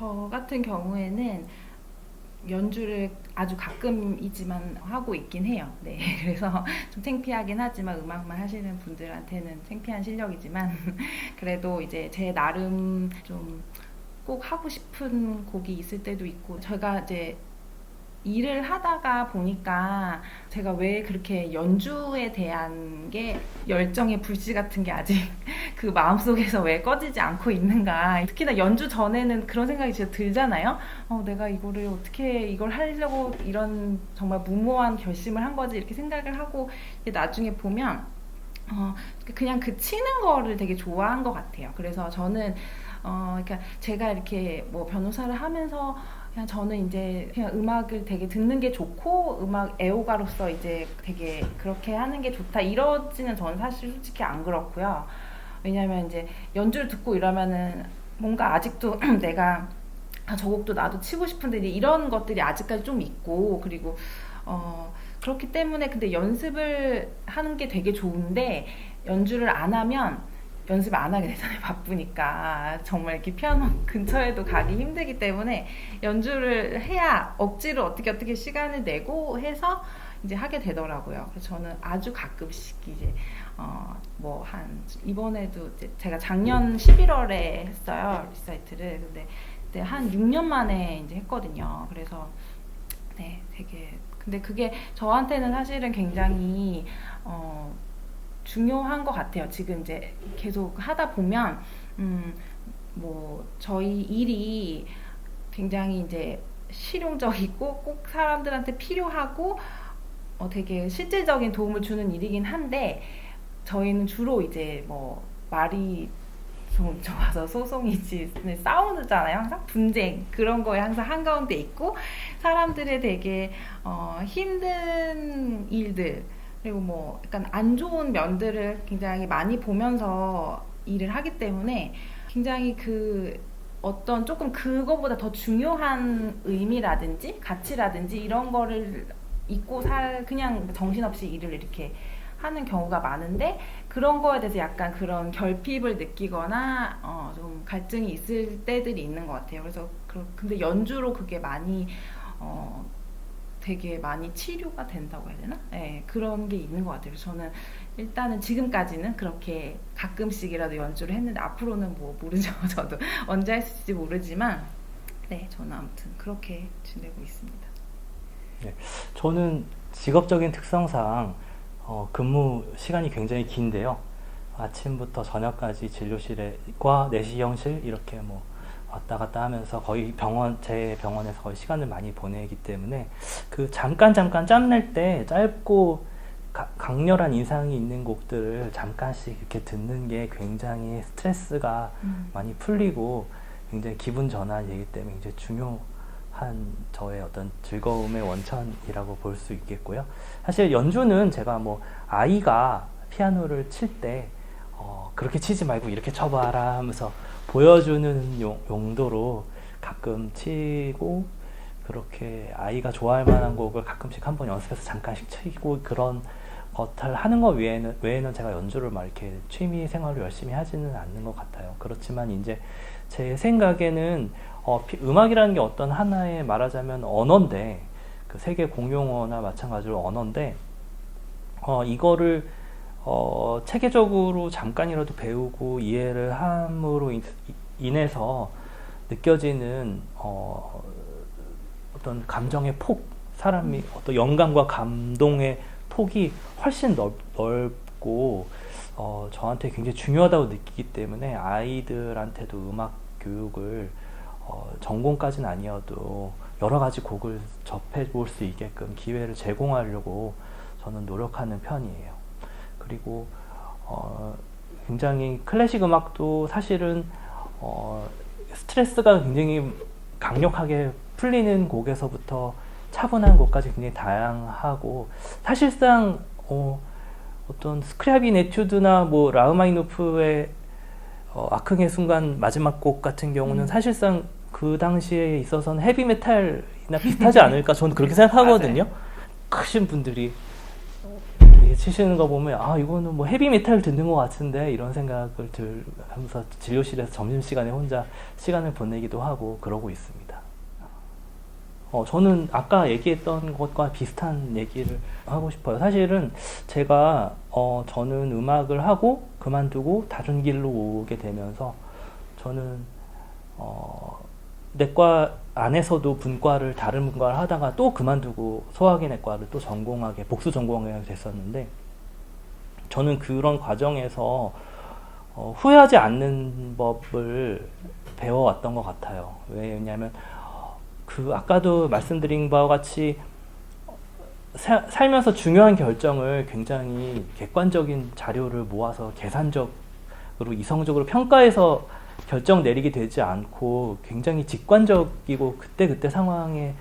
저 같은 경우에는 연주를 아주 가끔이지만 하고 있긴 해요. 네. 그래서 좀 창피하긴 하지만 음악만 하시는 분들한테는 창피한 실력이지만 그래도 이제 제 나름 좀 꼭 하고 싶은 곡이 있을 때도 있고 제가 이제 일을 하다가 보니까 제가 왜 그렇게 연주에 대한 게 열정의 불씨 같은 게 아직 그 마음속에서 왜 꺼지지 않고 있는가. 특히나 연주 전에는 그런 생각이 진짜 들잖아요. 내가 이거를 어떻게 이걸 하려고 이런 정말 무모한 결심을 한 거지 이렇게 생각을 하고 나중에 보면 그냥 그 치는 거를 되게 좋아한 것 같아요. 그래서 저는 그러니까 제가 이렇게 뭐 변호사를 하면서 그냥 저는 이제 그냥 음악을 되게 듣는 게 좋고 음악 애호가로서 이제 되게 그렇게 하는 게 좋다 이러지는 저는 사실 솔직히 안 그렇고요. 왜냐면 이제 연주를 듣고 이러면은 뭔가 아직도 내가 저 곡도 나도 치고 싶은데 이런 것들이 아직까지 좀 있고 그리고 그렇기 때문에 근데 연습을 하는 게 되게 좋은데 연주를 안 하면 연습을 안 하게 되잖아요. 바쁘니까 정말 이렇게 피아노 근처에도 가기 힘들기 때문에 연주를 해야 억지로 어떻게 시간을 내고 해서 이제 하게 되더라고요. 그래서 저는 아주 가끔씩 이제 뭐 한 이번에도 이제 제가 작년 11월에 했어요 리사이트를. 근데 그때 한 6년 만에 이제 했거든요. 그래서 네 되게 근데 그게 저한테는 사실은 굉장히 중요한 것 같아요. 지금 이제 계속 하다 보면 뭐 저희 일이 굉장히 이제 실용적이고 꼭 사람들한테 필요하고 되게 실질적인 도움을 주는 일이긴 한데 저희는 주로 이제 뭐 말이 좀 좋아서 소송이지 싸우잖아요. 항상 분쟁 그런 거에 항상 한가운데 있고 사람들의 되게 힘든 일들 그리고 뭐 약간 안 좋은 면들을 굉장히 많이 보면서 일을 하기 때문에 굉장히 그 어떤 조금 그거보다 더 중요한 의미라든지 가치라든지 이런 거를 잊고 그냥 정신없이 일을 이렇게 하는 경우가 많은데 그런 거에 대해서 약간 그런 결핍을 느끼거나 좀 갈증이 있을 때들이 있는 것 같아요. 그래서 근데 연주로 그게 많이 되게 많이 치료가 된다고 해야 되나? 네, 그런 게 있는 것 같아요. 저는 일단은 지금까지는 그렇게 가끔씩이라도 연주를 했는데 앞으로는 뭐 모르죠. 저도 언제 할 수 있을지 모르지만 네, 저는 아무튼 그렇게 지내고 있습니다. 네, 저는 직업적인 특성상 근무 시간이 굉장히 긴데요. 아침부터 저녁까지 진료실과 내시경실 이렇게 뭐 왔다 갔다 하면서 거의 제 병원에서 거의 시간을 많이 보내기 때문에 그 잠깐 짬낼 때 짧고 강렬한 인상이 있는 곡들을 잠깐씩 이렇게 듣는 게 굉장히 스트레스가 많이 풀리고 굉장히 기분 전환이기 때문에 이제 중요한 저의 어떤 즐거움의 원천이라고 볼 수 있겠고요. 사실 연주는 제가 뭐 아이가 피아노를 칠 때 그렇게 치지 말고 이렇게 쳐봐라 하면서 보여주는 용도로 가끔 치고 그렇게 아이가 좋아할 만한 곡을 가끔씩 한번 연습해서 잠깐씩 치고 그런 것을 하는 것 외에는 제가 연주를 막 이렇게 취미 생활로 열심히 하지는 않는 것 같아요. 그렇지만 이제 제 생각에는 음악이라는 게 어떤 하나의 말하자면 언어인데 그 세계 공용어나 마찬가지로 언어인데 이거를 체계적으로 잠깐이라도 배우고 이해를 함으로 인해서 느껴지는 어떤 감정의 폭, 사람이 어떤 영감과 감동의 폭이 훨씬 넓고 저한테 굉장히 중요하다고 느끼기 때문에 아이들한테도 음악 교육을 전공까지는 아니어도 여러 가지 곡을 접해볼 수 있게끔 기회를 제공하려고 저는 노력하는 편이에요. 그리고 굉장히 클래식 음악도 사실은 스트레스가 굉장히 강력하게 풀리는 곡에서부터 차분한 곡까지 굉장히 다양하고 사실상 어떤 스크랴빈 에튜드나 뭐 라흐마니노프의 아크의 순간 마지막 곡 같은 경우는 사실상 그 당시에 있어서는 헤비메탈이나 비슷하지 않을까 저는 그렇게 생각하거든요. 크신 분들이 이렇게 치시는 거 보면 아 이거는 뭐 헤비메탈 듣는 것 같은데 이런 생각을 하면서 진료실에서 점심시간에 혼자 시간을 보내기도 하고 그러고 있습니다. 저는 아까 얘기했던 것과 비슷한 얘기를 하고 싶어요. 사실은 제가 저는 음악을 하고 그만두고 다른 길로 오게 되면서 저는 내과 안에서도 분과를 다른 분과를 하다가 또 그만두고 소화기내과를 또 전공하게 복수 전공하게 됐었는데 저는 그런 과정에서 후회하지 않는 법을 배워왔던 것 같아요. 왜냐하면 그 아까도 말씀드린 바와 같이 살면서 중요한 결정을 굉장히 객관적인 자료를 모아서 계산적으로 이성적으로 평가해서 결정 내리게 되지 않고 굉장히 직관적이고 그때그때 상황에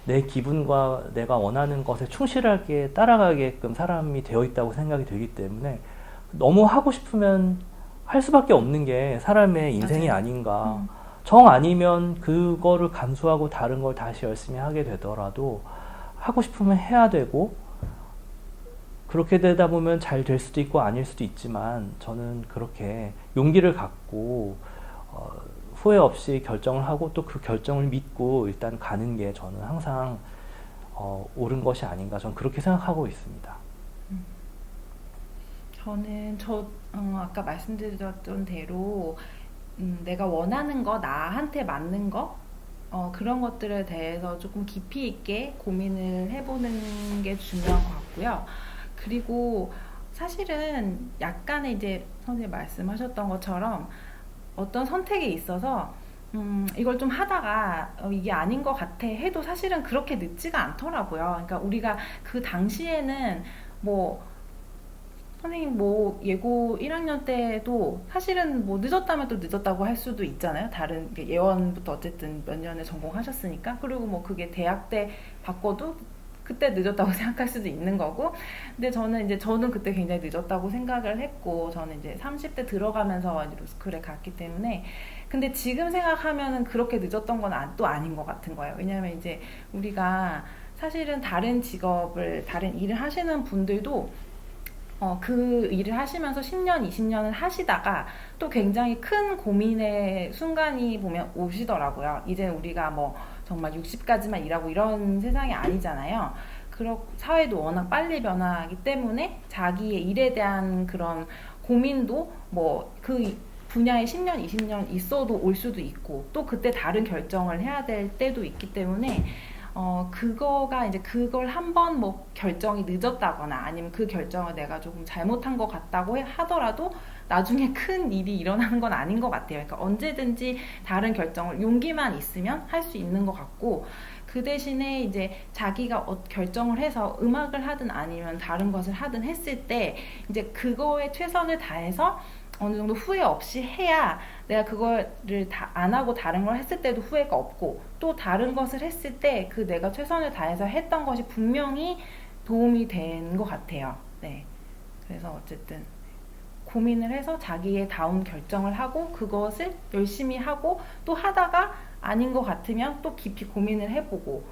내 기분과 내가 원하는 것에 충실하게 따라가게끔 사람이 되어 있다고 생각이 들기 때문에 너무 하고 싶으면 할 수밖에 없는 게 사람의 인생이 맞아요. 아닌가. 정 아니면 그거를 감수하고 다른 걸 다시 열심히 하게 되더라도 하고 싶으면 해야 되고 그렇게 되다 보면 잘 될 수도 있고 아닐 수도 있지만 저는 그렇게 용기를 갖고 후회 없이 결정을 하고 또 그 결정을 믿고 일단 가는 게 저는 항상 옳은 것이 아닌가 저는 그렇게 생각하고 있습니다. 저는 아까 말씀드렸던 대로 내가 원하는 거, 나한테 맞는 거, 그런 것들에 대해서 조금 깊이 있게 고민을 해보는 게 중요한 것 같고요. 그리고 사실은 약간의 이제 선생님 말씀하셨던 것처럼 어떤 선택에 있어서 이걸 좀 하다가 이게 아닌 것 같아 해도 사실은 그렇게 늦지가 않더라고요. 그러니까 우리가 그 당시에는 뭐 선생님 뭐 예고 1학년 때도 사실은 뭐 늦었다면 또 늦었다고 할 수도 있잖아요. 다른 예원부터 어쨌든 몇 년을 전공하셨으니까. 그리고 뭐 그게 대학 때 바꿔도 그때 늦었다고 생각할 수도 있는 거고. 근데 저는 그때 굉장히 늦었다고 생각을 했고, 저는 이제 30대 들어가면서 로스쿨에 갔기 때문에. 근데 지금 생각하면은 그렇게 늦었던 건 또 아닌 것 같은 거예요. 왜냐면 이제 우리가 사실은 다른 직업을, 다른 일을 하시는 분들도 그 일을 하시면서 10년, 20년을 하시다가 또 굉장히 큰 고민의 순간이 보면 오시더라고요. 이제 우리가 뭐 정말 60까지만 일하고 이런 세상이 아니잖아요. 사회도 워낙 빨리 변화하기 때문에 자기의 일에 대한 그런 고민도 뭐 그 분야에 10년, 20년 있어도 올 수도 있고 또 그때 다른 결정을 해야 될 때도 있기 때문에 그거가 이제 그걸 한번 뭐 결정이 늦었다거나 아니면 그 결정을 내가 조금 잘못한 것 같다고 하더라도 나중에 큰 일이 일어나는 건 아닌 것 같아요. 그러니까 언제든지 다른 결정을 용기만 있으면 할 수 있는 것 같고 그 대신에 이제 자기가 결정을 해서 음악을 하든 아니면 다른 것을 하든 했을 때 이제 그거에 최선을 다해서 어느 정도 후회 없이 해야 내가 그거를 다 안 하고 다른 걸 했을 때도 후회가 없고 또 다른 것을 했을 때 그 내가 최선을 다해서 했던 것이 분명히 도움이 된 것 같아요. 네. 그래서 어쨌든 고민을 해서 자기의 다운 결정을 하고 그것을 열심히 하고 또 하다가 아닌 것 같으면 또 깊이 고민을 해보고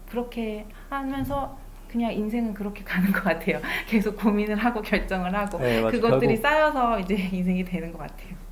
그렇게 하면서 그냥 인생은 그렇게 가는 것 같아요. 계속 고민을 하고 결정을 하고 네, 맞아요. 그것들이 결국 쌓여서 이제 인생이 되는 것 같아요.